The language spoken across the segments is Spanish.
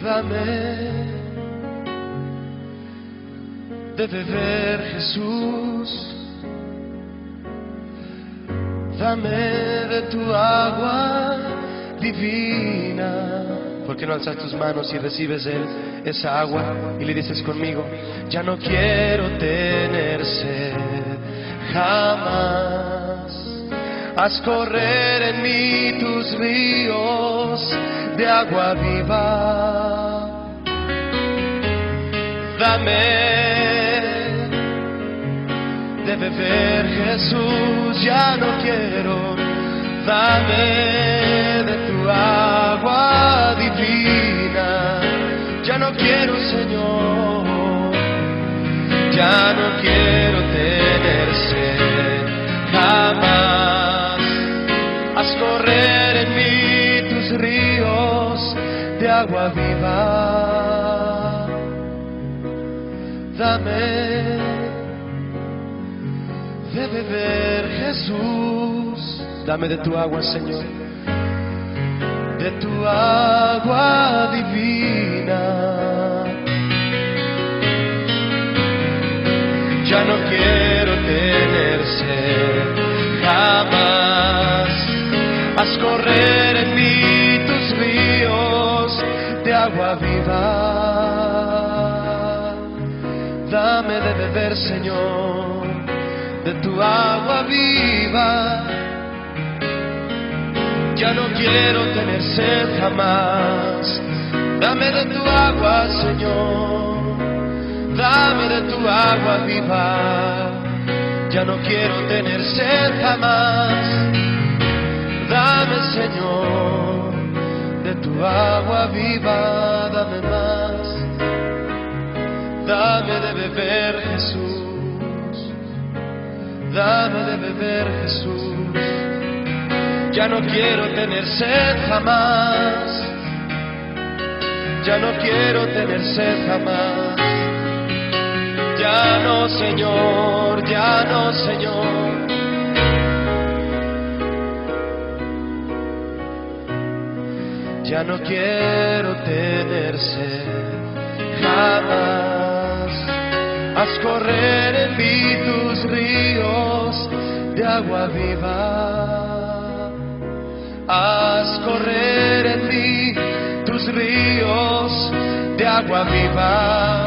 Dame de beber, Jesús. Dame de tu agua divina. ¿Por qué no alzas tus manos y recibes esa agua y le dices conmigo? Ya no quiero tener sed jamás. Haz correr en mí tus ríos de agua viva. Dame de beber, Jesús, ya no quiero. Dame de tu agua divina. Ya no quiero, Señor. Ya no quiero tener sed jamás. Haz correr en mí tus ríos de agua viva. Dame de beber, Jesús. Dame de tu agua, Señor, de tu agua divina. Ya no quiero tener sed jamás. Haz correr en mí tus ríos de agua viva. Dame de beber, Señor, de tu agua viva. Ya no quiero tener sed jamás. Dame de tu agua, Señor. Dame de tu agua viva. Ya no quiero tener sed jamás. Dame, Señor, de tu agua viva. Dame más. Dame de beber, Jesús. Dame de beber, Jesús. Ya no quiero tener sed jamás. Ya no quiero tener sed jamás. Ya no, Señor, ya no, Señor. Ya no quiero tener sed jamás. Haz correr en mí tus ríos de agua viva. Haz correr en mí tus ríos de agua viva.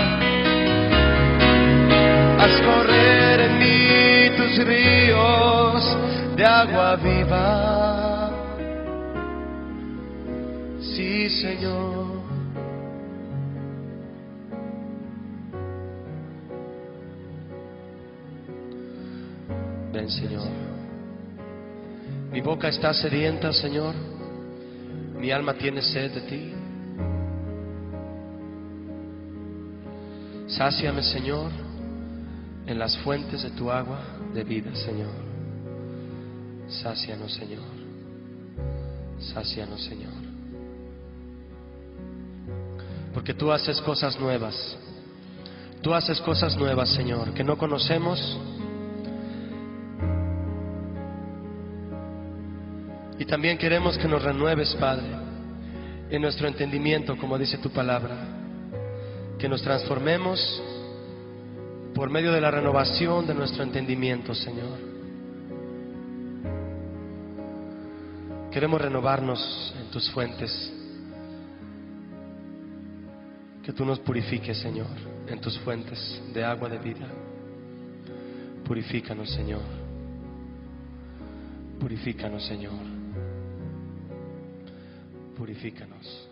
Haz correr en mí tus ríos de agua viva. Sí, Señor. Ven, Señor. Mi boca está sedienta, Señor. Mi alma tiene sed de ti. Sáciame, Señor, en las fuentes de tu agua de vida, Señor. Sácianos, Señor. Sácianos, Señor. Porque tú haces cosas nuevas. Tú haces cosas nuevas, Señor, que no conocemos. Y también queremos que nos renueves, Padre, en nuestro entendimiento, como dice tu palabra. Que nos transformemos por medio de la renovación de nuestro entendimiento, Señor. Queremos renovarnos en tus fuentes. Que tú nos purifiques, Señor, en tus fuentes de agua de vida. Purifícanos, Señor. Purifícanos, Señor. Purifícanos.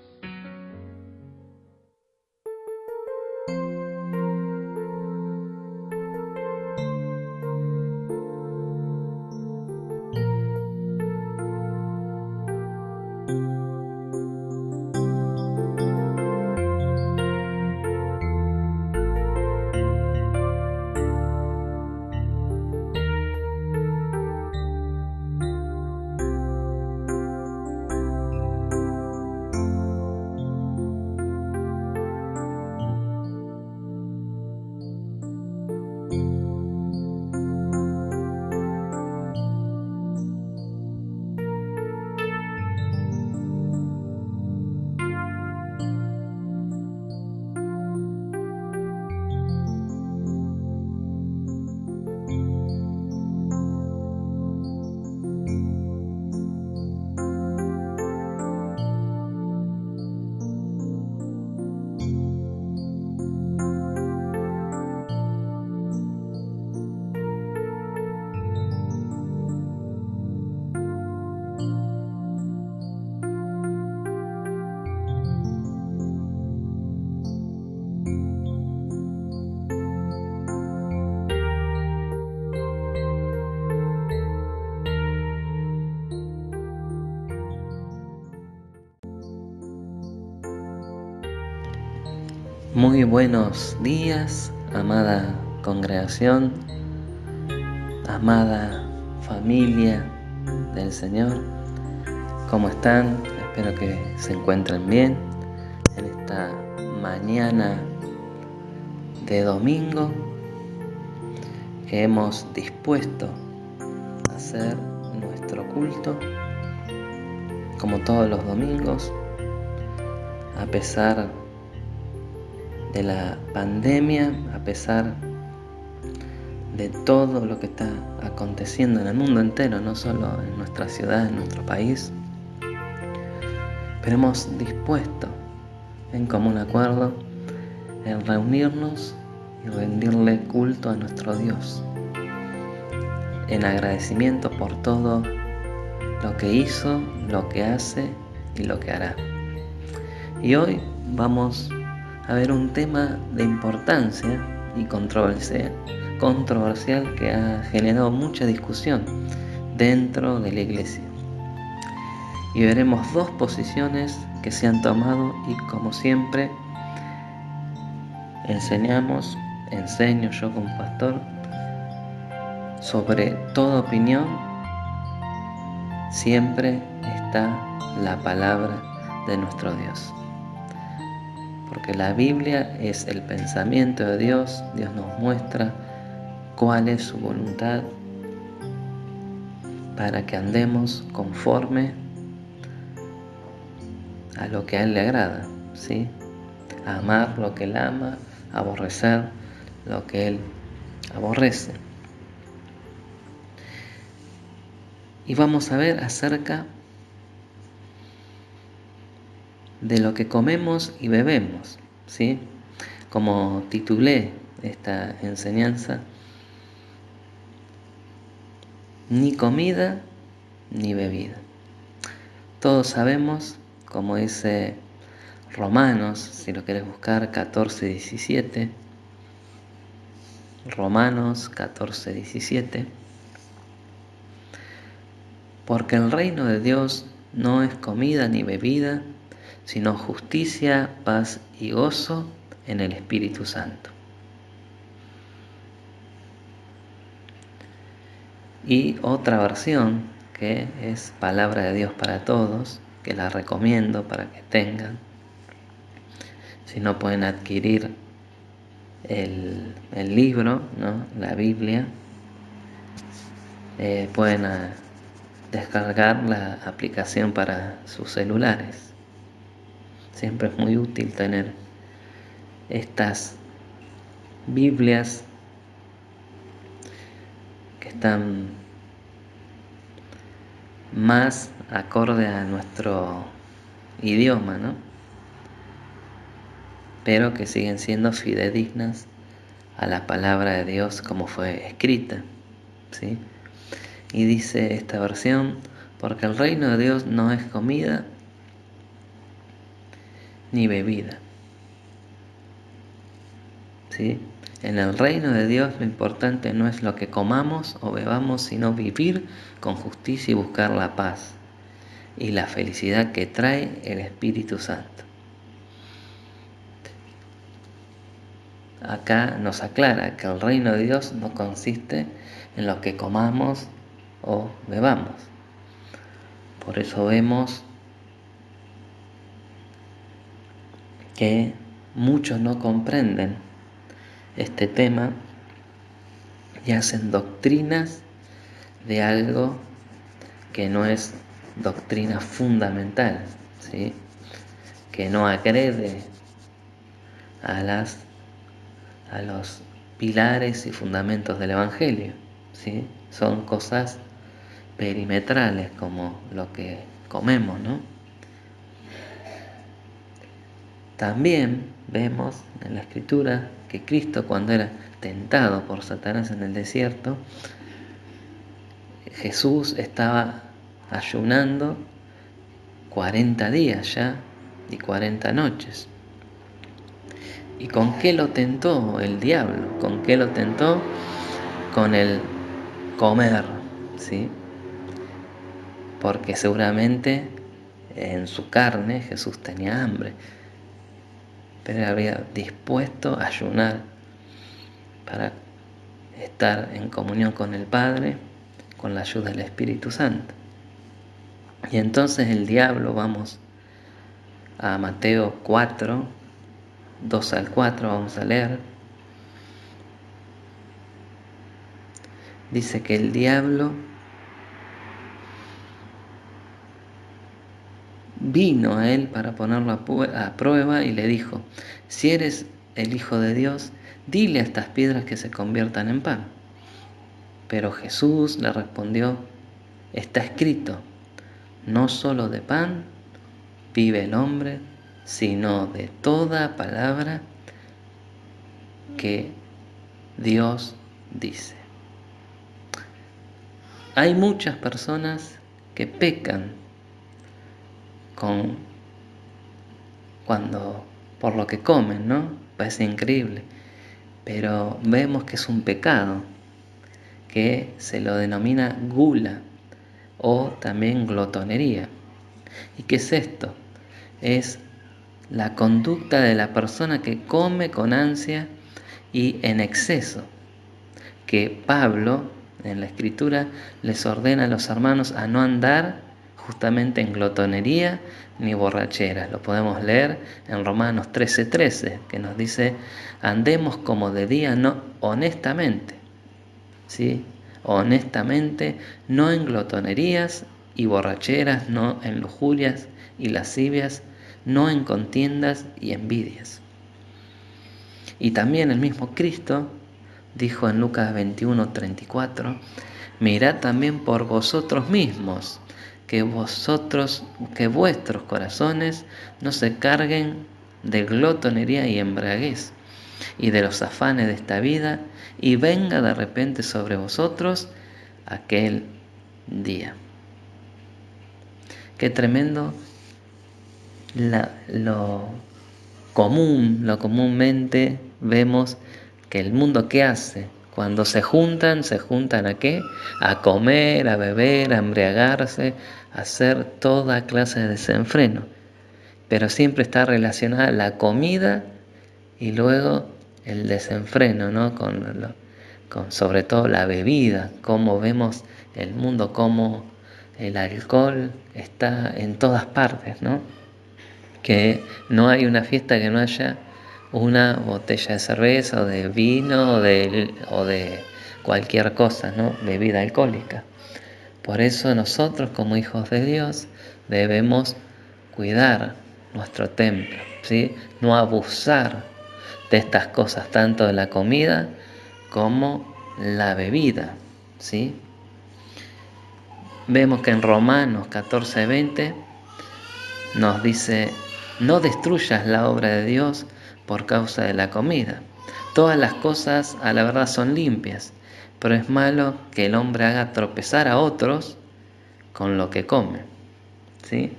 Muy buenos días, amada congregación, amada familia del Señor. ¿Cómo están? Espero que se encuentren bien en esta mañana de domingo que hemos dispuesto a hacer nuestro culto como todos los domingos, a pesar de la pandemia, a pesar de todo lo que está aconteciendo en el mundo entero, no solo en nuestra ciudad, en nuestro país, pero hemos dispuesto en común acuerdo en reunirnos y rendirle culto a nuestro Dios, en agradecimiento por todo lo que hizo, lo que hace y lo que hará. Y hoy vamos a ver un tema de importancia y controversial que ha generado mucha discusión dentro de la iglesia. Y veremos dos posiciones que se han tomado y, como siempre, enseño yo como pastor, sobre toda opinión siempre está la palabra de nuestro Dios. Porque la Biblia es el pensamiento de Dios. Dios nos muestra cuál es su voluntad para que andemos conforme a lo que a Él le agrada, ¿sí? A amar lo que Él ama, a aborrecer lo que Él aborrece. Y vamos a ver acerca de lo que comemos y bebemos, ¿sí? Como titulé esta enseñanza, ni comida ni bebida. Todos sabemos, como dice Romanos, si lo querés buscar, 14:17, Romanos 14:17, porque el reino de Dios no es comida ni bebida, sino justicia, paz y gozo en el Espíritu Santo. Y otra versión, que es Palabra de Dios para Todos, que la recomiendo para que tengan. Si no, pueden adquirir el libro, ¿no? La Biblia. Pueden descargar la aplicación para sus celulares. Siempre es muy útil tener estas Biblias que están más acorde a nuestro idioma, ¿no? Pero que siguen siendo fidedignas a la palabra de Dios como fue escrita, ¿sí? Y dice esta versión, porque el reino de Dios no es comida ni bebida, ¿sí? En el reino de Dios lo importante no es lo que comamos o bebamos, sino vivir con justicia y buscar la paz y la felicidad que trae el Espíritu Santo. Acá nos aclara que el reino de Dios no consiste en lo que comamos o bebamos. Por eso vemos que muchos no comprenden este tema y hacen doctrinas de algo que no es doctrina fundamental, ¿sí? Que no agrede a los pilares y fundamentos del Evangelio, ¿sí? Son cosas perimetrales como lo que comemos, ¿no? También vemos en la Escritura que Cristo, cuando era tentado por Satanás en el desierto, Jesús estaba ayunando 40 días ya y 40 noches. ¿Y con qué lo tentó el diablo? ¿Con qué lo tentó? Con el comer, ¿sí? Porque seguramente en su carne Jesús tenía hambre. pero él había dispuesto a ayunar para estar en comunión con el Padre, con la ayuda del Espíritu Santo. Y entonces el diablo, vamos a Mateo 4, 2 al 4, vamos a leer. Dice que el diablo vino a él para ponerlo a prueba y le dijo: si eres el Hijo de Dios, dile a estas piedras que se conviertan en pan. Pero Jesús le respondió: está escrito, no solo de pan vive el hombre, sino de toda palabra que Dios dice. Hay muchas personas que pecan por lo que comen, ¿no? Parece increíble, pero vemos que es un pecado que se lo denomina gula o también glotonería. ¿Y qué es esto? Es la conducta de la persona que come con ansia y en exceso, que Pablo en la Escritura les ordena a los hermanos a no andar justamente en glotonería ni borracheras. Lo podemos leer en Romanos 13:13, que nos dice: andemos como de día, no honestamente, ¿sí? Honestamente, no en glotonerías y borracheras, no en lujurias y lascivias, no en contiendas y envidias. Y también el mismo Cristo dijo en Lucas 21:34: mirad también por vosotros mismos, que vuestros corazones no se carguen de glotonería y embriaguez, y de los afanes de esta vida, y venga de repente sobre vosotros aquel día. Qué tremendo lo comúnmente vemos que el mundo, ¿qué hace? Cuando se juntan ¿a qué? A comer, a beber, a embriagarse, a hacer toda clase de desenfreno. Pero siempre está relacionada la comida y luego el desenfreno, ¿no? Con sobre todo la bebida, cómo vemos el mundo, cómo el alcohol está en todas partes, ¿no? Que no hay una fiesta que no haya una botella de cerveza o de vino o de cualquier cosa, ¿no? Bebida alcohólica. Por eso nosotros, como hijos de Dios, debemos cuidar nuestro templo, ¿sí? No abusar de estas cosas, tanto de la comida como la bebida, ¿sí? Vemos que en Romanos 14:20 nos dice: no destruyas la obra de Dios por causa de la comida. Todas las cosas a la verdad son limpias, pero es malo que el hombre haga tropezar a otros con lo que come, ¿sí?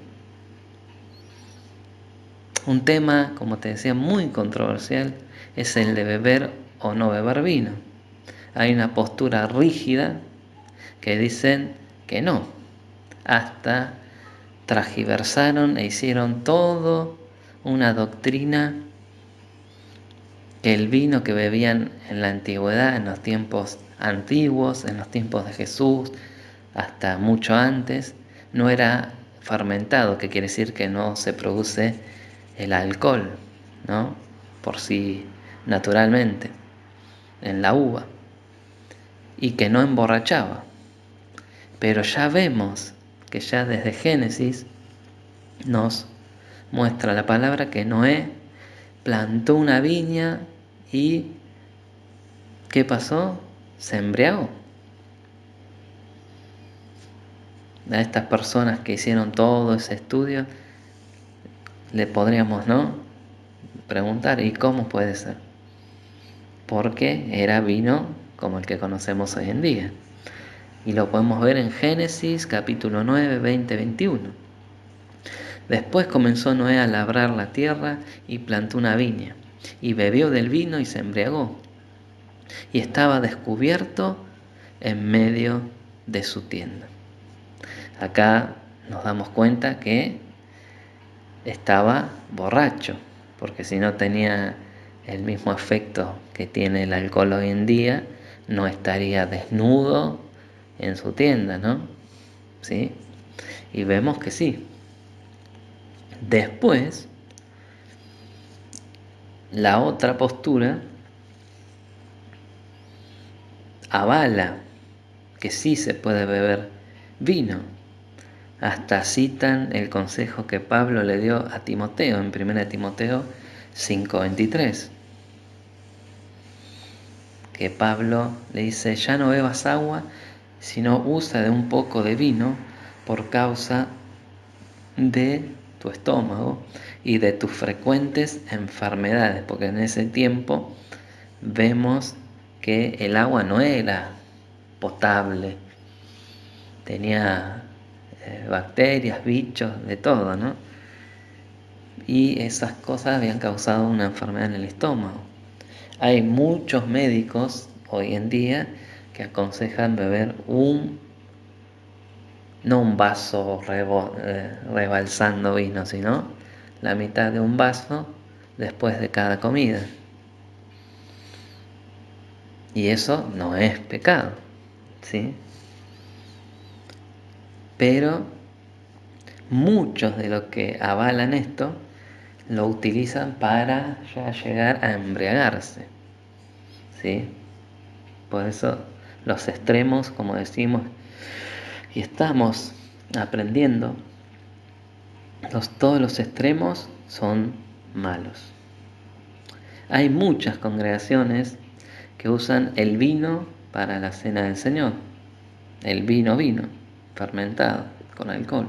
Un tema, como te decía, muy controversial es el de beber o no beber vino. Hay una postura rígida que dicen que no, hasta transgiversaron e hicieron todo una doctrina que el vino que bebían en la antigüedad, en los tiempos antiguos, en los tiempos de Jesús, hasta mucho antes, no era fermentado, que quiere decir que no se produce el alcohol, ¿no? Por sí naturalmente en la uva, y que no emborrachaba. Pero ya vemos que ya desde Génesis nos muestra la palabra que Noé plantó una viña y ¿qué pasó? Se embriagó. A estas personas que hicieron todo ese estudio le podríamos, ¿no?, preguntar: ¿y cómo puede ser? Porque era vino como el que conocemos hoy en día. Y lo podemos ver en Génesis capítulo 9, 20, 21. Después comenzó Noé a labrar la tierra y plantó una viña, y bebió del vino y se embriagó, y estaba descubierto en medio de su tienda. Acá nos damos cuenta que estaba borracho, porque si no tenía el mismo efecto que tiene el alcohol hoy en día, no estaría desnudo en su tienda, ¿no? ¿Sí? Y vemos que sí. Después, la otra postura avala que sí se puede beber vino. Hasta citan el consejo que Pablo le dio a Timoteo en 1 Timoteo 5:23. Que Pablo le dice, ya no bebas agua, sino usa de un poco de vino por causa de tu estómago y de tus frecuentes enfermedades, porque en ese tiempo vemos que el agua no era potable, tenía bacterias, bichos, de todo, ¿no? Y esas cosas habían causado una enfermedad en el estómago. Hay muchos médicos hoy en día que aconsejan beber no un vaso rebalsando vino, sino la mitad de un vaso después de cada comida. Y eso no es pecado, ¿sí? Pero muchos de los que avalan esto lo utilizan para ya llegar a embriagarse, ¿sí? Por eso los extremos, como decimos, y estamos aprendiendo, todos los extremos son malos. Hay muchas congregaciones que usan el vino para la cena del Señor, el vino fermentado con alcohol,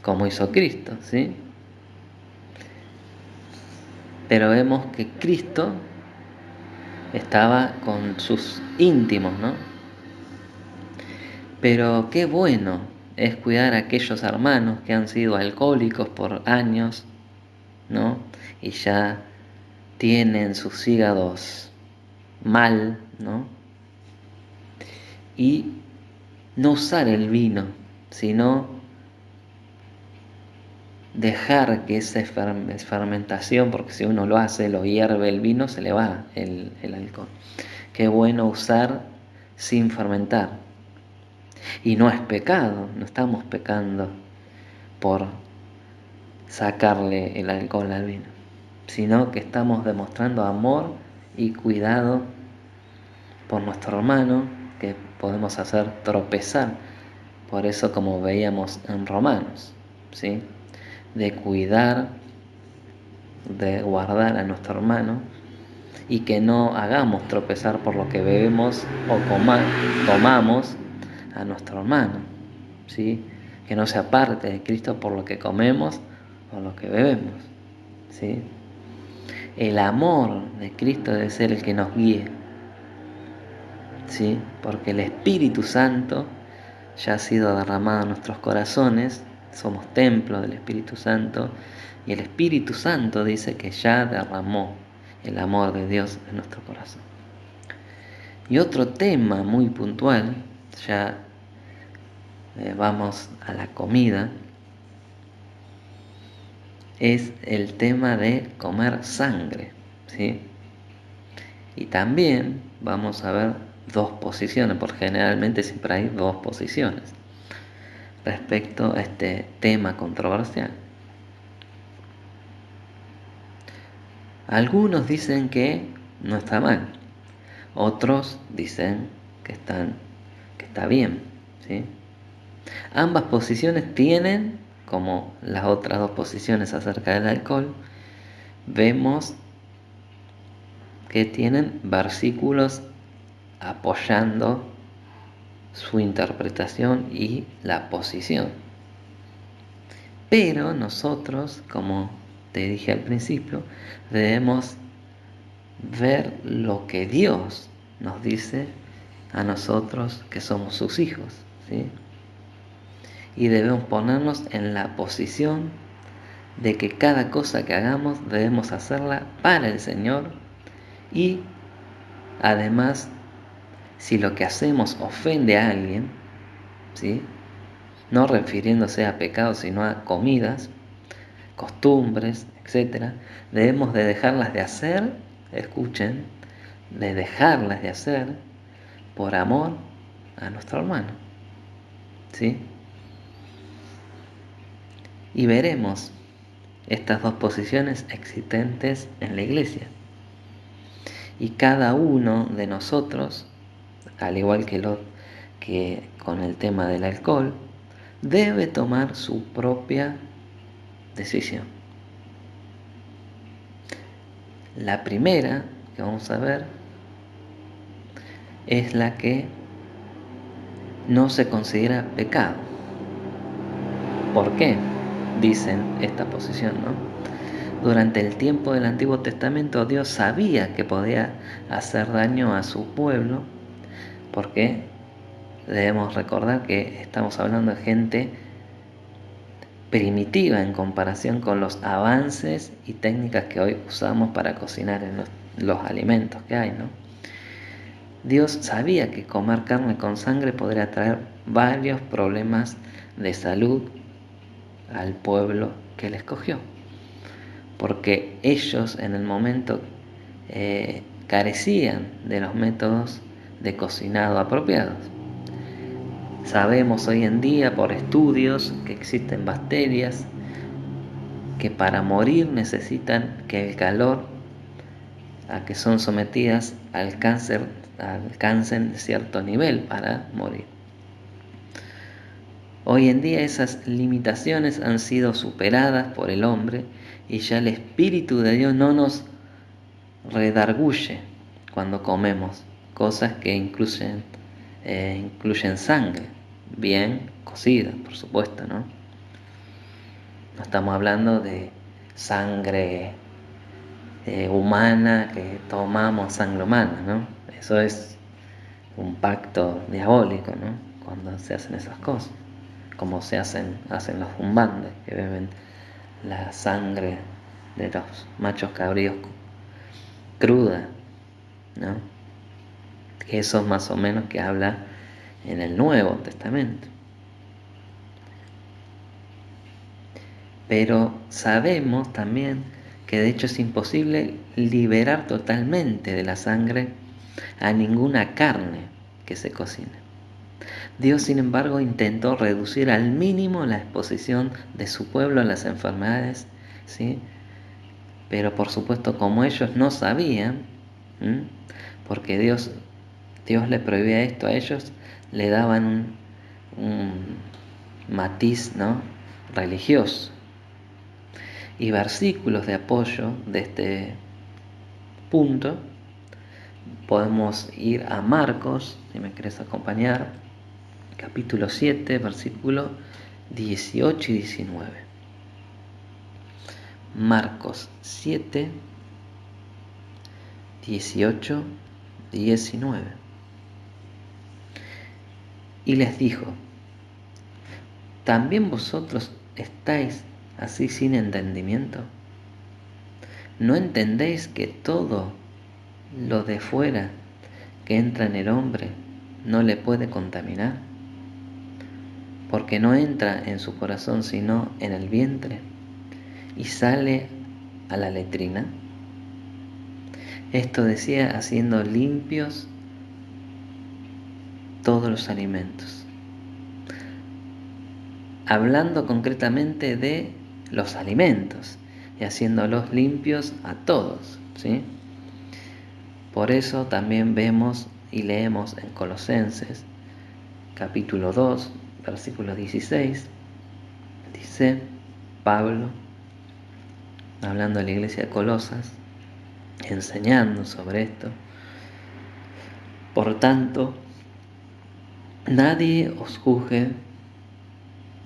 como hizo Cristo, ¿sí? Pero vemos que Cristo estaba con sus íntimos, ¿no? Pero qué bueno es cuidar a aquellos hermanos que han sido alcohólicos por años, ¿no? Y ya tienen sus hígados mal, ¿no? Y no usar el vino, sino dejar que esa fermentación, porque si uno lo hace, lo hierve el vino, se le va el alcohol. Qué bueno usar sin fermentar. Y no es pecado, no estamos pecando por sacarle el alcohol al vino, sino que estamos demostrando amor y cuidado por nuestro hermano, que podemos hacer tropezar. Por eso, como veíamos en Romanos, ¿sí? De cuidar, de guardar a nuestro hermano y que no hagamos tropezar por lo que bebemos o tomamos a nuestro hermano, ¿sí? Que no se aparte de Cristo por lo que comemos o lo que bebemos, ¿sí? El amor de Cristo debe ser el que nos guíe, ¿sí? Porque el Espíritu Santo ya ha sido derramado en nuestros corazones, somos templo del Espíritu Santo, y el Espíritu Santo dice que ya derramó el amor de Dios en nuestro corazón. Y otro tema muy puntual, ya vamos a la comida, es el tema de comer sangre, ¿sí? Y también vamos a ver dos posiciones, porque generalmente siempre hay dos posiciones respecto a este tema controversial. Algunos dicen que no está mal, otros dicen que está bien, ¿sí? Ambas posiciones tienen, como las otras dos posiciones acerca del alcohol, vemos que tienen versículos apoyando su interpretación y la posición. Pero nosotros, como te dije al principio, debemos ver lo que Dios nos dice a nosotros que somos sus hijos, ¿sí? Y debemos ponernos en la posición de que cada cosa que hagamos debemos hacerla para el Señor, y además, si lo que hacemos ofende a alguien, ¿sí? No refiriéndose a pecados sino a comidas, costumbres, etcétera, debemos de dejarlas de hacer, escuchen, de dejarlas de hacer por amor a nuestro hermano, ¿sí? Y veremos estas dos posiciones existentes en la iglesia. Y cada uno de nosotros, al igual que con el tema del alcohol, debe tomar su propia decisión. La primera que vamos a ver es la que no se considera pecado. ¿Por qué dicen esta posición, no? Durante el tiempo del Antiguo Testamento, Dios sabía que podía hacer daño a su pueblo, porque debemos recordar que estamos hablando de gente primitiva en comparación con los avances y técnicas que hoy usamos para cocinar en los alimentos que hay, ¿no? Dios sabía que comer carne con sangre podría traer varios problemas de salud al pueblo que Él escogió, porque ellos en el momento carecían de los métodos de cocinado apropiados. Sabemos hoy en día por estudios que existen bacterias que para morir necesitan que el calor a que son sometidas alcancen cierto nivel para morir. Hoy en día esas limitaciones han sido superadas por el hombre y ya el Espíritu de Dios no nos redarguye cuando comemos cosas que incluyen sangre, bien cocida, por supuesto, ¿no? No estamos hablando de sangre humana, que tomamos sangre humana, ¿no? Eso es un pacto diabólico, ¿no? Cuando se hacen esas cosas, como hacen los umbandes, que beben la sangre de los machos cabríos cruda, ¿no? Eso es más o menos que habla en el Nuevo Testamento. Pero sabemos también que de hecho es imposible liberar totalmente de la sangre a ninguna carne que se cocine. Dios, sin embargo, intentó reducir al mínimo la exposición de su pueblo a las enfermedades, ¿sí? Pero por supuesto, como ellos no sabían, porque Dios le prohibía esto a ellos, le daban un matiz, ¿no?, religioso. Y versículos de apoyo de este punto, podemos ir a Marcos, si me querés acompañar, capítulo 7, versículo 18 y 19. Marcos 7, 18, 19. Y les dijo: ¿también vosotros estáis así sin entendimiento? ¿No entendéis que todo lo de fuera que entra en el hombre no le puede contaminar? Porque no entra en su corazón sino en el vientre y sale a la letrina. Esto decía haciendo limpios todos los alimentos, hablando concretamente de los alimentos y haciéndolos limpios a todos, ¿sí? Por eso también vemos y leemos en Colosenses capítulo 2, versículo 16, dice Pablo, hablando a la iglesia de Colosas, enseñando sobre esto: por tanto, nadie os juzgue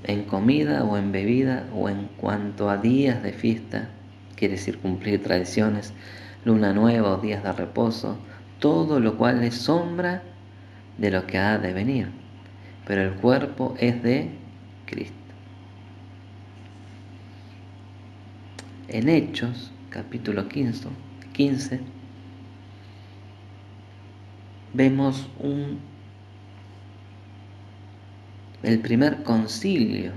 en comida o en bebida o en cuanto a días de fiesta, quiere decir cumplir tradiciones, luna nueva o días de reposo, todo lo cual es sombra de lo que ha de venir, pero el cuerpo es de Cristo. En Hechos, capítulo 15, vemos el primer concilio,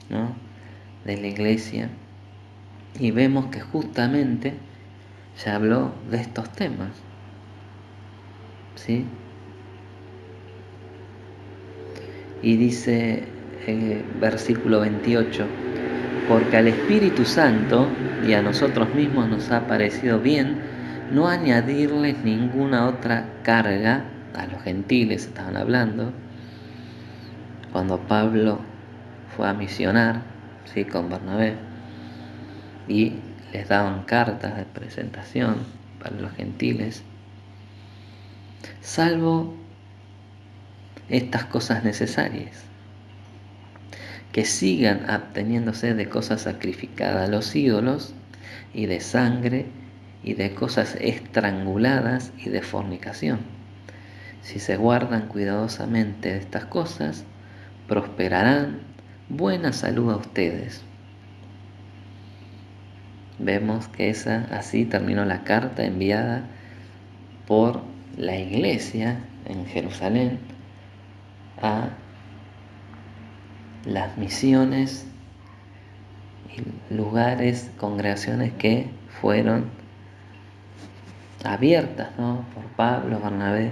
¿no?, de la iglesia, Y vemos que justamente ya habló de estos temas, ¿sí? Y dice el versículo 28, porque al Espíritu Santo y a nosotros mismos nos ha parecido bien no añadirles ninguna otra carga a los gentiles, estaban hablando, cuando Pablo fue a misionar, ¿sí? Con Bernabé, y les daban cartas de presentación para los gentiles, salvo estas cosas necesarias, que sigan absteniéndose de cosas sacrificadas a los ídolos, y de sangre, y de cosas estranguladas, y de fornicación. Si se guardan cuidadosamente de estas cosas, prosperarán. Buena salud a ustedes. Vemos que así terminó la carta enviada por la iglesia en Jerusalén a las misiones y lugares, congregaciones que fueron abiertas, ¿no? Por Pablo, Bernabé.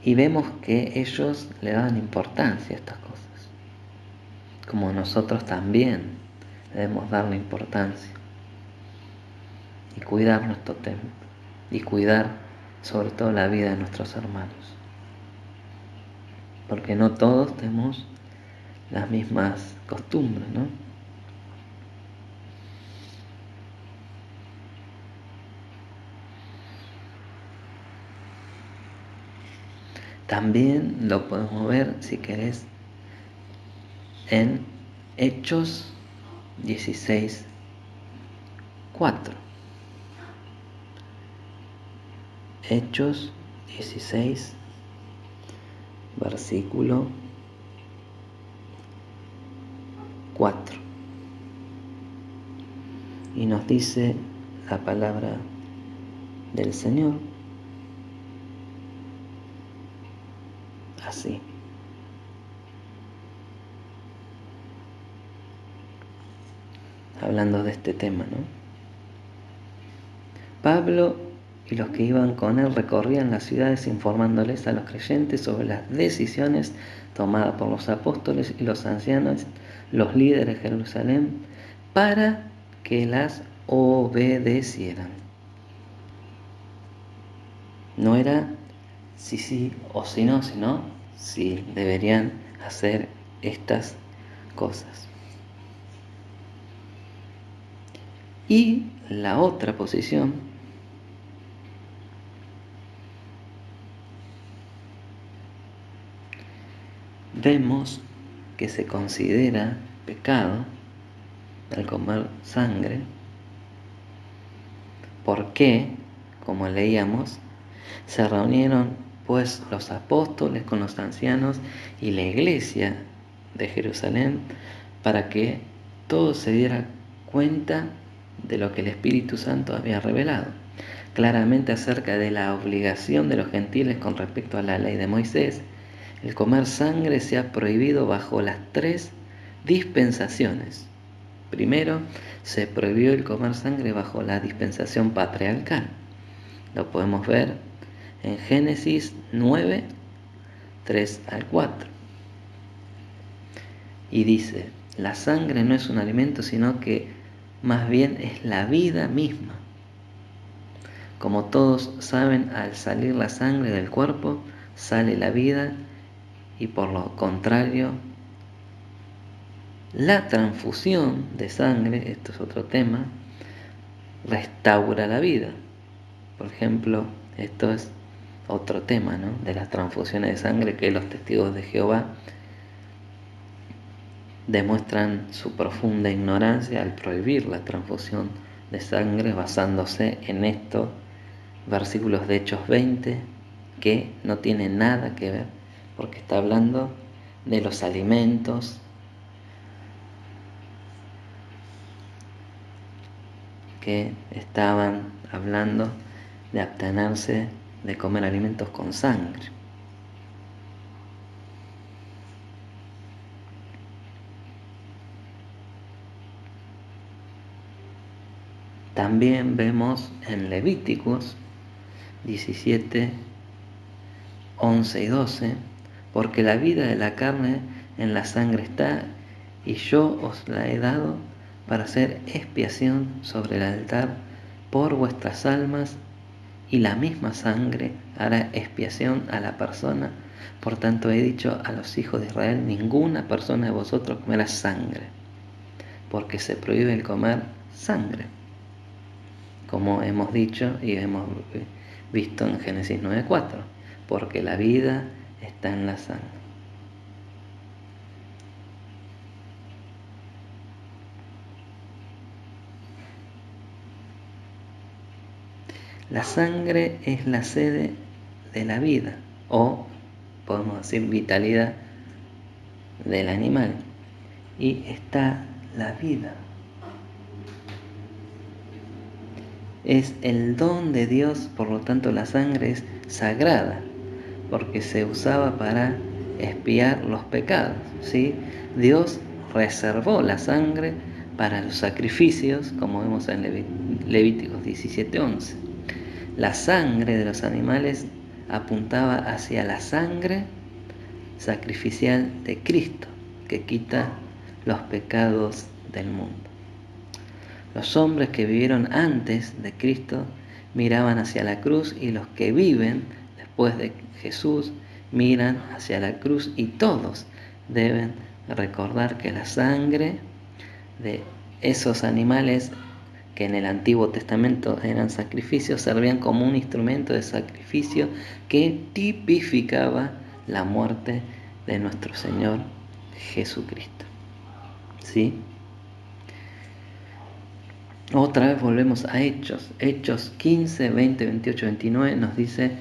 Y vemos que ellos le daban importancia a estas cosas, como nosotros también debemos darle importancia y cuidar nuestro templo y cuidar sobre todo la vida de nuestros hermanos, porque no todos tenemos las mismas costumbres, ¿no? También lo podemos ver, si querés, en Hechos 16:4. Hechos 16, versículo 4. Y nos dice la palabra del Señor así. Hablando de este tema, ¿no? Pablo y los que iban con él recorrían las ciudades informándoles a los creyentes sobre las decisiones tomadas por los apóstoles y los ancianos, los líderes de Jerusalén, para que las obedecieran. No era si sí o si no, sino si deberían hacer estas cosas. Y la otra posición vemos que se considera pecado el comer sangre, porque, como leíamos, se reunieron pues los apóstoles con los ancianos y la iglesia de Jerusalén para que todos se dieran cuenta de lo que el Espíritu Santo había revelado claramente acerca de la obligación de los gentiles con respecto a la ley de Moisés. El comer sangre se ha prohibido bajo las 3 dispensaciones. Primero, se prohibió el comer sangre bajo la dispensación patriarcal. Lo podemos ver en Génesis 9, 3 al 4. Y dice, la sangre no es un alimento, sino que más bien es la vida misma. Como todos saben, al salir la sangre del cuerpo, sale la vida, y por lo contrario, la transfusión de sangre, esto es otro tema, restaura la vida. Por ejemplo, esto es otro tema, ¿no? De las transfusiones de sangre, que los testigos de Jehová demuestran su profunda ignorancia al prohibir la transfusión de sangre basándose en estos versículos de Hechos 20, que no tienen nada que ver, porque está hablando de los alimentos que estaban hablando de abstenerse de comer alimentos con sangre. También vemos en Levíticos 17, 11 y 12, porque la vida de la carne en la sangre está, y yo os la he dado para hacer expiación sobre el altar por vuestras almas, y la misma sangre hará expiación a la persona. Por tanto he dicho a los hijos de Israel: ninguna persona de vosotros comerá sangre, porque se prohíbe el comer sangre, como hemos dicho y hemos visto en Génesis 9:4, porque la vida está en la sangre. La sangre es la sede de la vida, o podemos decir vitalidad del animal, y está la vida. Es el don de Dios, por lo tanto la sangre es sagrada, porque se usaba para expiar los pecados, ¿sí? Dios reservó la sangre para los sacrificios, como vemos en Levíticos 17:11. La sangre de los animales apuntaba hacia la sangre sacrificial de Cristo, que quita los pecados del mundo. Los hombres que vivieron antes de Cristo miraban hacia la cruz, y los que viven después de Jesús miran hacia la cruz, y todos deben recordar que la sangre de esos animales que en el Antiguo Testamento eran sacrificios, servían como un instrumento de sacrificio que tipificaba la muerte de nuestro Señor Jesucristo. ¿Sí? Otra vez volvemos a Hechos. Hechos 15, 20, 28, 29 nos dice: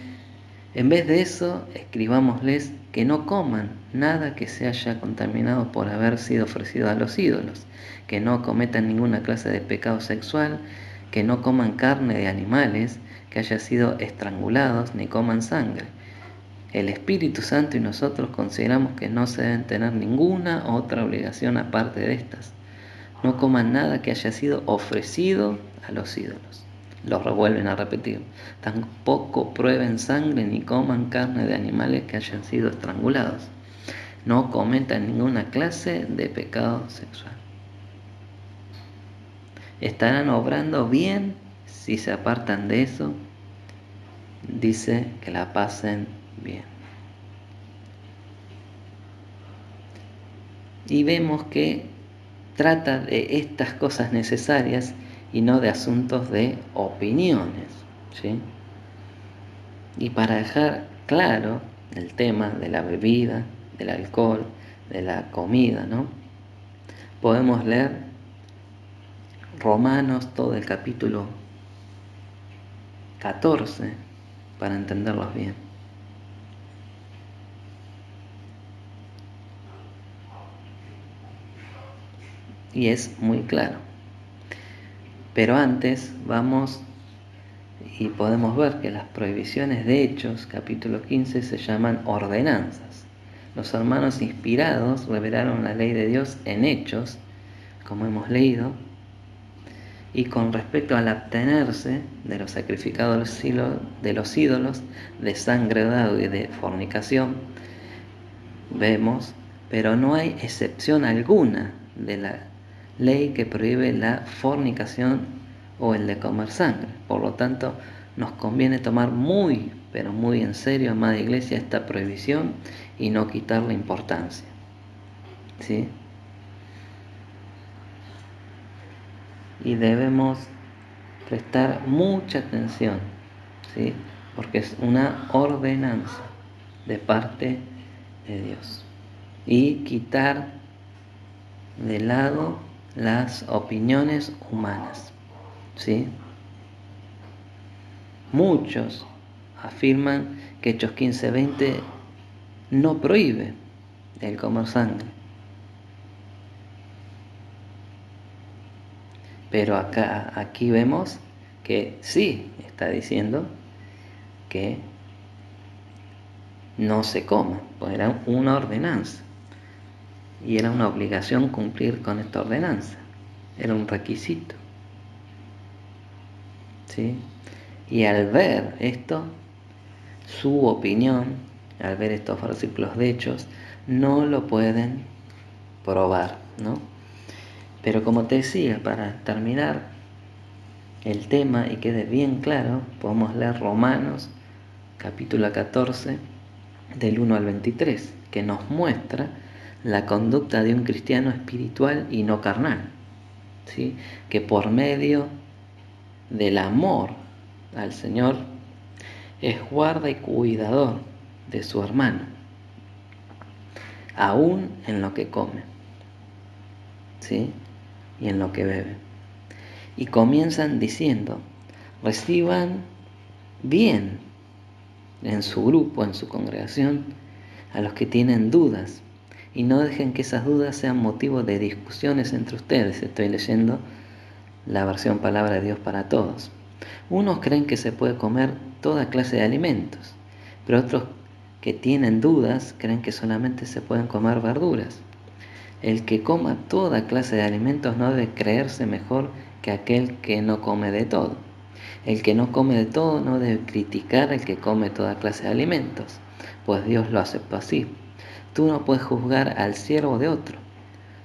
en vez de eso, escribámosles que no coman nada que se haya contaminado por haber sido ofrecido a los ídolos, que no cometan ninguna clase de pecado sexual, que no coman carne de animales que haya sido estrangulados, ni coman sangre. El Espíritu Santo y nosotros consideramos que no se deben tener ninguna otra obligación aparte de estas. No coman nada que haya sido ofrecido a los ídolos. Los revuelven a repetir. Tampoco prueben sangre ni coman carne de animales que hayan sido estrangulados. No cometan ninguna clase de pecado sexual. Estarán obrando bien si se apartan de eso. Dice que la pasen bien. Y vemos que trata de estas cosas necesarias y no de asuntos de opiniones, ¿sí? Y para dejar claro el tema de la bebida, del alcohol, de la comida, ¿no? Podemos leer Romanos, todo el capítulo 14, para entenderlos bien. Y es muy claro. Pero antes vamos y podemos ver que las prohibiciones de Hechos, capítulo 15, se llaman ordenanzas. Los hermanos inspirados revelaron la ley de Dios en Hechos, como hemos leído, y con respecto al abstenerse de los sacrificados de los ídolos, de sangre dado y de fornicación, vemos, pero no hay excepción alguna de la ley que prohíbe la fornicación o el de comer sangre. Por lo tanto, nos conviene tomar muy, pero muy en serio, amada Iglesia, esta prohibición y no quitarle importancia. ¿Sí? Y debemos prestar mucha atención, ¿sí? Porque es una ordenanza de parte de Dios. Y quitar de lado las opiniones humanas, ¿sí? Muchos afirman que Hechos 15:20 no prohíbe el comer sangre. Pero aquí vemos que sí está diciendo que no se coma, pues era una ordenanza. Y era una obligación cumplir con esta ordenanza. Era un requisito. ¿sí? Y al ver esto, su opinión, al ver estos versículos de Hechos, no lo pueden probar, ¿no? Pero como te decía, para terminar el tema y quede bien claro, podemos leer Romanos capítulo 14 del 1 al 23, que nos muestra la conducta de un cristiano espiritual y no carnal, ¿sí? Que por medio del amor al Señor es guarda y cuidador de su hermano, aún en lo que come, ¿sí? Y en lo que bebe. Y comienzan diciendo: reciban bien en su grupo, en su congregación, a los que tienen dudas, y no dejen que esas dudas sean motivo de discusiones entre ustedes. Estoy leyendo la versión Palabra de Dios para Todos. Unos creen que se puede comer toda clase de alimentos, pero otros que tienen dudas creen que solamente se pueden comer verduras. El que coma toda clase de alimentos no debe creerse mejor que aquel que no come de todo. El que no come de todo no debe criticar al que come toda clase de alimentos, pues Dios lo aceptó así. Tú no puedes juzgar al siervo de otro.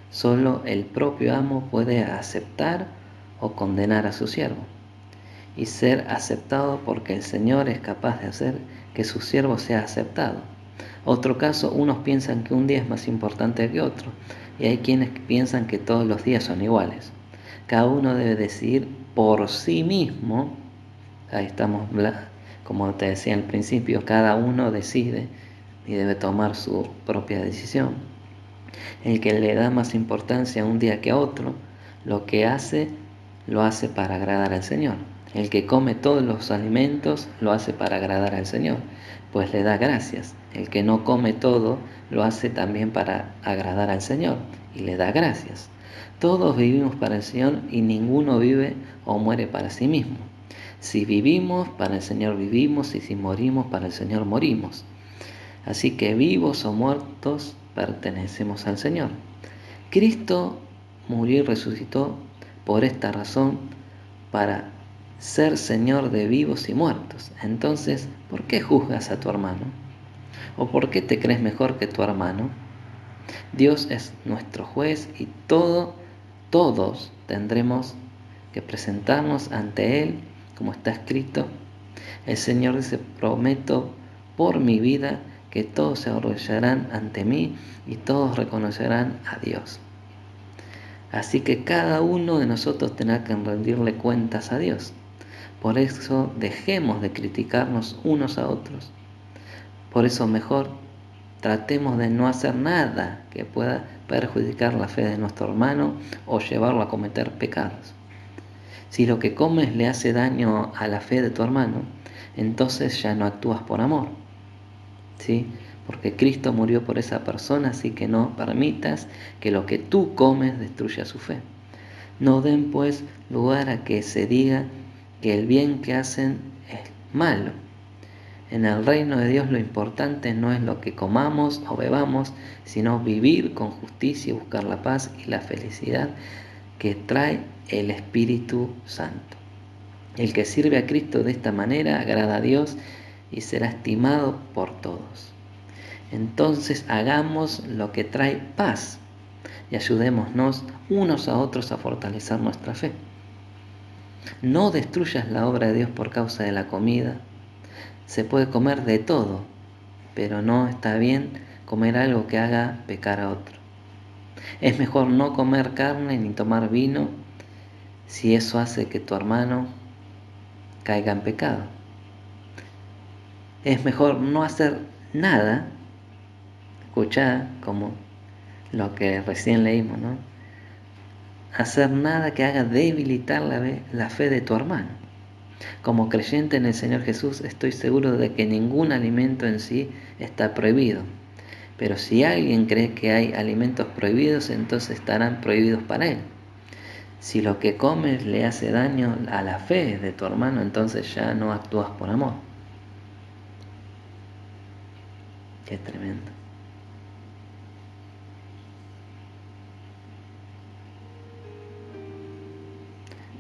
Solo el propio amo puede aceptar o condenar a su siervo, y ser aceptado, porque el Señor es capaz de hacer que su siervo sea aceptado. Otro caso, unos piensan que un día es más importante que otro, y hay quienes piensan que todos los días son iguales. Cada uno debe decidir por sí mismo. Ahí estamos, como te decía al principio, cada uno decide y debe tomar su propia decisión. El que le da más importancia a un día que a otro, lo que hace, lo hace para agradar al Señor. El que come todos los alimentos, lo hace para agradar al Señor, pues le da gracias. El que no come todo, lo hace también para agradar al Señor, y le da gracias. Todos vivimos para el Señor, y ninguno vive o muere para sí mismo. Si vivimos, para el Señor vivimos, y si morimos, para el Señor morimos. Así que vivos o muertos, pertenecemos al Señor. Cristo murió y resucitó por esta razón, para ser Señor de vivos y muertos. Entonces, ¿por qué juzgas a tu hermano? ¿O por qué te crees mejor que tu hermano? Dios es nuestro juez, y todos tendremos que presentarnos ante Él, como está escrito. El Señor dice: prometo por mi vida que todos se arrodillarán ante mí y todos reconocerán a Dios. Así que cada uno de nosotros tendrá que rendirle cuentas a Dios. Por eso dejemos de criticarnos unos a otros. Por eso mejor tratemos de no hacer nada que pueda perjudicar la fe de nuestro hermano o llevarlo a cometer pecados. Si lo que comes le hace daño a la fe de tu hermano, entonces ya no actúas por amor, ¿sí? Porque Cristo murió por esa persona, así que no permitas que lo que tú comes destruya su fe. No den pues lugar a que se diga que el bien que hacen es malo. En el reino de Dios lo importante no es lo que comamos o bebamos, sino vivir con justicia y buscar la paz y la felicidad que trae el Espíritu Santo. El que sirve a Cristo de esta manera agrada a Dios y será estimado por todos. Entonces hagamos lo que trae paz y ayudémonos unos a otros a fortalecer nuestra fe. No destruyas la obra de Dios por causa de la comida. Se puede comer de todo, pero no está bien comer algo que haga pecar a otro. Es mejor no comer carne ni tomar vino si eso hace que tu hermano caiga en pecado. Es mejor no hacer nada. Escuchá como lo que recién leímos, ¿no? Hacer nada que haga debilitar la fe de tu hermano. Como creyente en el Señor Jesús, estoy seguro de que ningún alimento en sí está prohibido. Pero si alguien cree que hay alimentos prohibidos, entonces estarán prohibidos para él. Si lo que comes le hace daño a la fe de tu hermano, entonces ya no actúas por amor. Qué tremendo.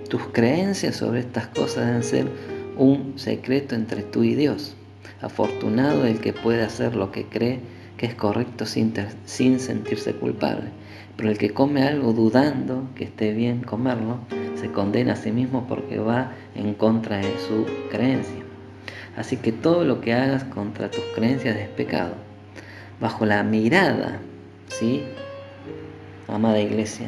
Tus creencias sobre estas cosas deben ser un secreto entre tú y Dios. Afortunado el que puede hacer lo que cree que es correcto sin sentirse culpable. Pero el que come algo dudando que esté bien comerlo, se condena a sí mismo porque va en contra de su creencia. Así que todo lo que hagas contra tus creencias es pecado. Bajo la mirada, ¿sí?, amada iglesia,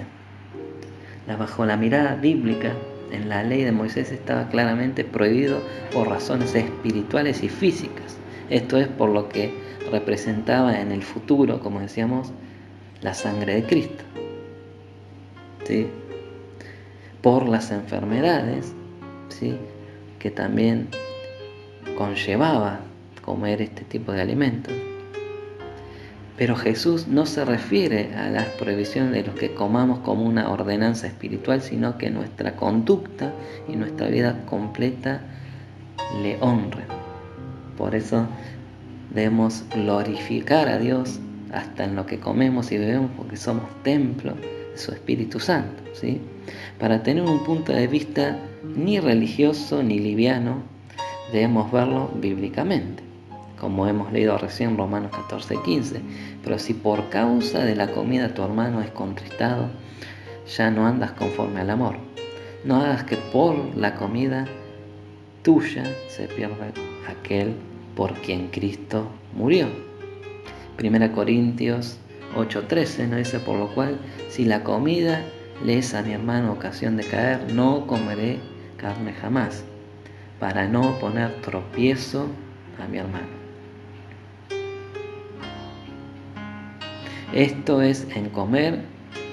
bajo la mirada bíblica, en la ley de Moisés estaba claramente prohibido por razones espirituales y físicas. Esto es por lo que representaba en el futuro, como decíamos, la sangre de Cristo, ¿sí?, por las enfermedades, ¿sí?, que también conllevaba comer este tipo de alimentos. Pero Jesús no se refiere a las prohibiciones de los que comamos como una ordenanza espiritual, sino que nuestra conducta y nuestra vida completa le honren. Por eso debemos glorificar a Dios hasta en lo que comemos y bebemos, porque somos templo de su Espíritu Santo, ¿sí? Para tener un punto de vista ni religioso ni liviano, debemos verlo bíblicamente, como hemos leído recién Romanos 14:15. Pero si por causa de la comida tu hermano es contristado, ya no andas conforme al amor. No hagas que por la comida tuya se pierda aquel por quien Cristo murió. 1 Corintios 8:13 nos dice: por lo cual, si la comida le es a mi hermano ocasión de caer, no comeré carne jamás, para no poner tropiezo a mi hermano. Esto es en comer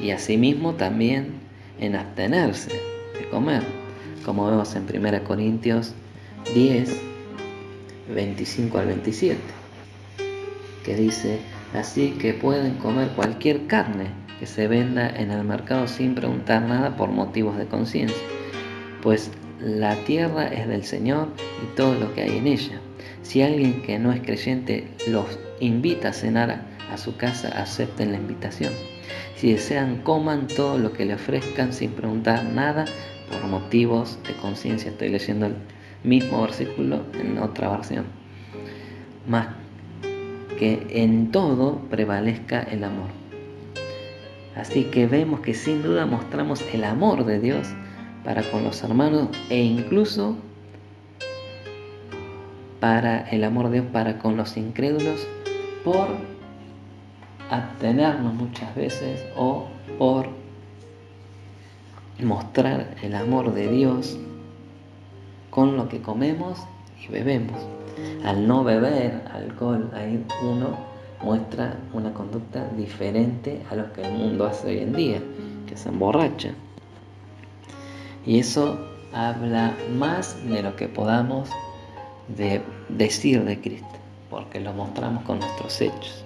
y asimismo también en abstenerse de comer, como vemos en 1 Corintios 10, 25 al 27, que dice: así que pueden comer cualquier carne que se venda en el mercado sin preguntar nada por motivos de conciencia, pues la tierra es del Señor y todo lo que hay en ella. Si alguien que no es creyente los invita a cenar a su casa, acepten la invitación. Si desean, coman todo lo que le ofrezcan sin preguntar nada por motivos de conciencia. Estoy leyendo el mismo versículo en otra versión. Más que en todo prevalezca el amor. Así que vemos que sin duda mostramos el amor de Dios para con los hermanos, e incluso para el amor de Dios para con los incrédulos, por abstenernos muchas veces o por mostrar el amor de Dios con lo que comemos y bebemos. Al no beber alcohol, ahí uno muestra una conducta diferente a lo que el mundo hace hoy en día, que se emborracha. Y eso habla más de lo que podamos decir de Cristo, porque lo mostramos con nuestros hechos.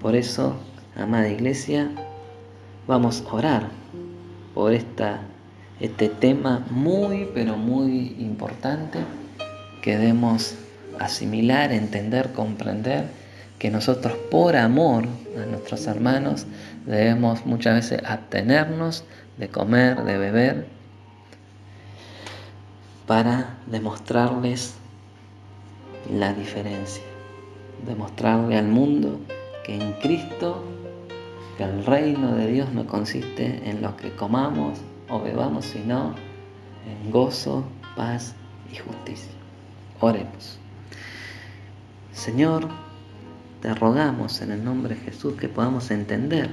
Por eso, amada iglesia, vamos a orar por este tema muy, pero muy importante, que debemos asimilar, entender, comprender, que nosotros por amor a nuestros hermanos debemos muchas veces abstenernos de comer, de beber, para demostrarles la diferencia, demostrarle al mundo que en Cristo, que el reino de Dios no consiste en lo que comamos o bebamos, sino en gozo, paz y justicia. Oremos. Señor, te rogamos en el nombre de Jesús que podamos entender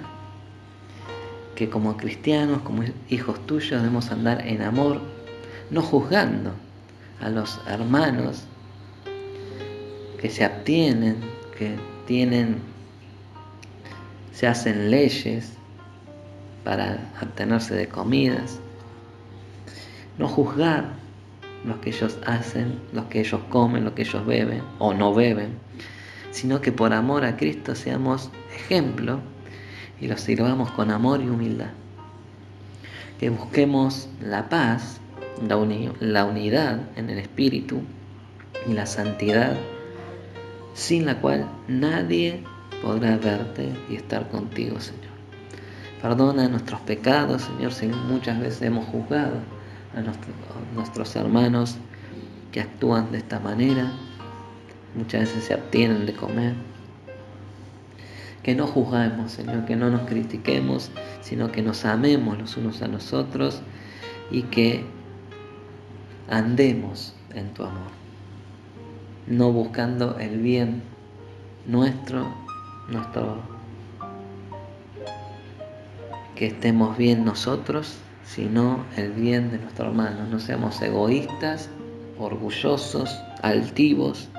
que como cristianos, como hijos tuyos, debemos andar en amor, no juzgando a los hermanos que se abstienen, que se hacen leyes para abstenerse de comidas. No juzgar lo que ellos hacen, lo que ellos comen, lo que ellos beben o no beben, sino que por amor a Cristo seamos ejemplo y los sirvamos con amor y humildad. Que busquemos la paz, la unidad en el espíritu y la santidad, sin la cual nadie podrá verte y estar contigo, Señor. Perdona nuestros pecados, Señor, si muchas veces hemos juzgado a nuestros hermanos que actúan de esta manera, muchas veces se abstienen de comer. Que no juzguemos, Señor, que no nos critiquemos, sino que nos amemos los unos a los otros y que andemos en tu amor, no buscando el bien nuestro, que estemos bien nosotros, sino el bien de nuestro hermano. No seamos egoístas, orgullosos, altivos,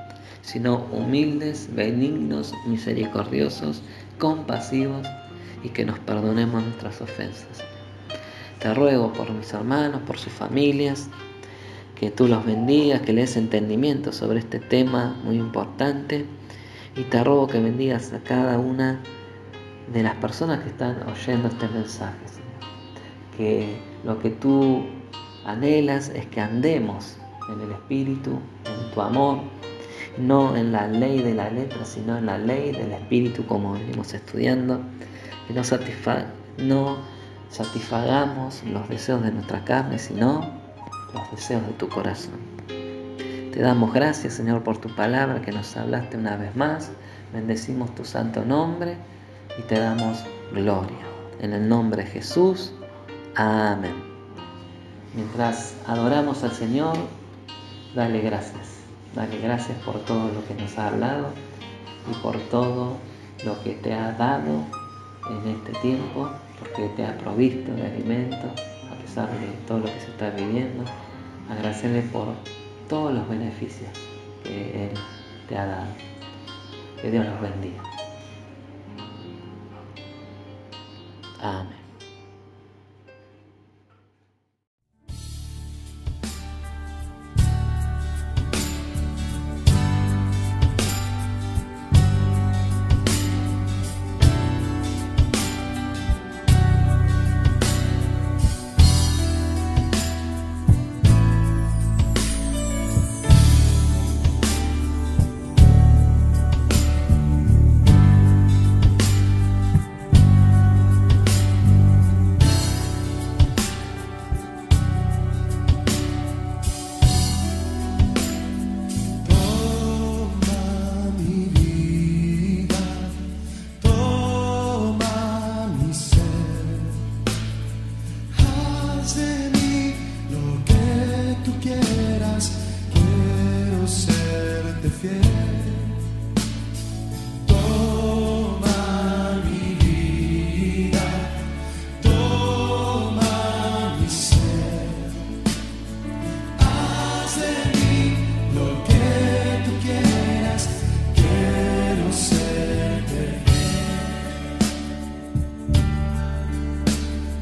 sino humildes, benignos, misericordiosos, compasivos y que nos perdonemos nuestras ofensas. Te ruego por mis hermanos, por sus familias, que tú los bendigas, que les des entendimiento sobre este tema muy importante, y te ruego que bendigas a cada una de las personas que están oyendo este mensaje, Señor. Que lo que tú anhelas es que andemos en el Espíritu, en tu amor, no en la ley de la letra, sino en la ley del Espíritu, como venimos estudiando, que no satisfagamos los deseos de nuestra carne, sino los deseos de tu corazón. Te damos gracias, Señor, por tu palabra que nos hablaste una vez más. Bendecimos tu santo nombre y te damos gloria. En el nombre de Jesús, amén. Mientras adoramos al Señor, dale gracias. Dale gracias por todo lo que nos ha hablado y por todo lo que te ha dado en este tiempo, porque te ha provisto de alimento a pesar de todo lo que se está viviendo. Agradecerle por todos los beneficios que Él te ha dado. Que Dios los bendiga. Amén.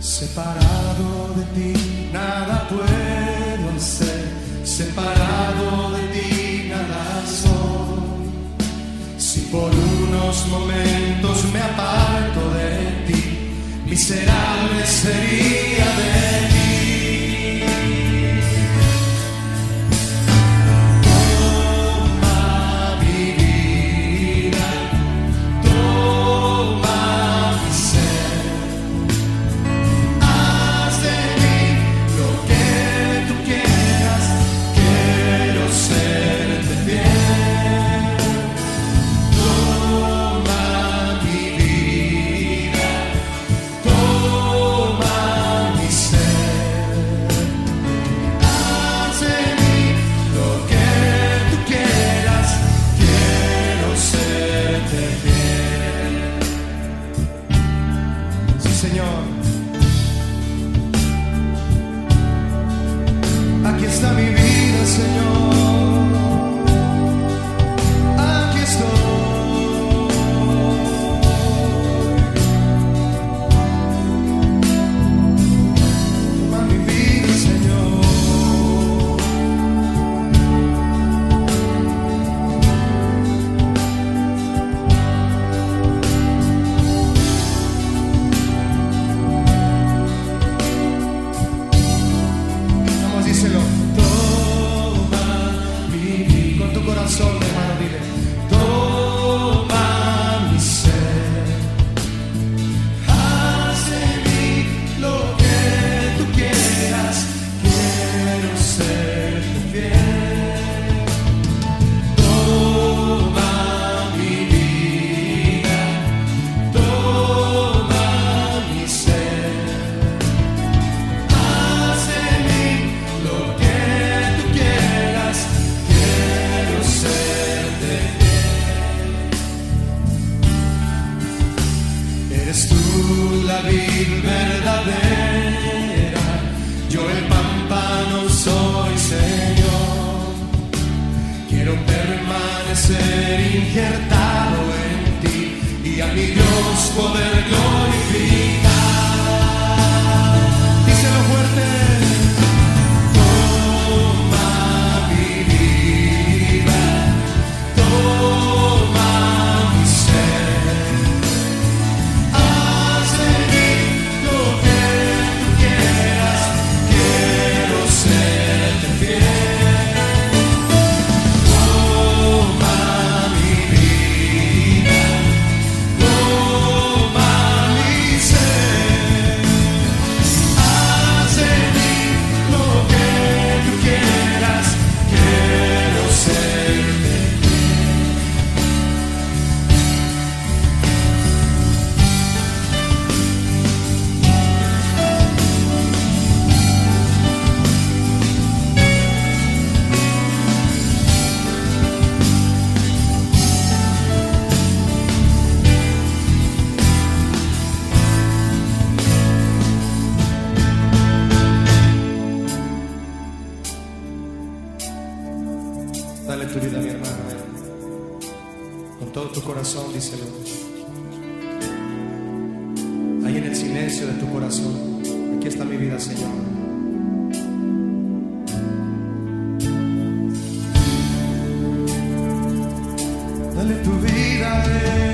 Separado de ti nada puedo hacer, separado de ti nada soy. Si por unos momentos me aparto de ti, miserable sería de ti. Toma mi ser. la vid verdadera, yo el pámpano soy, Señor. Quiero permanecer injertado en ti y a mi Dios poder glorificar. Díselo fuerte. Dale tu vida a mi hermano, con todo tu corazón, díselo. Ahí en el silencio de tu corazón, aquí está mi vida, Señor. Dale tu vida a Él.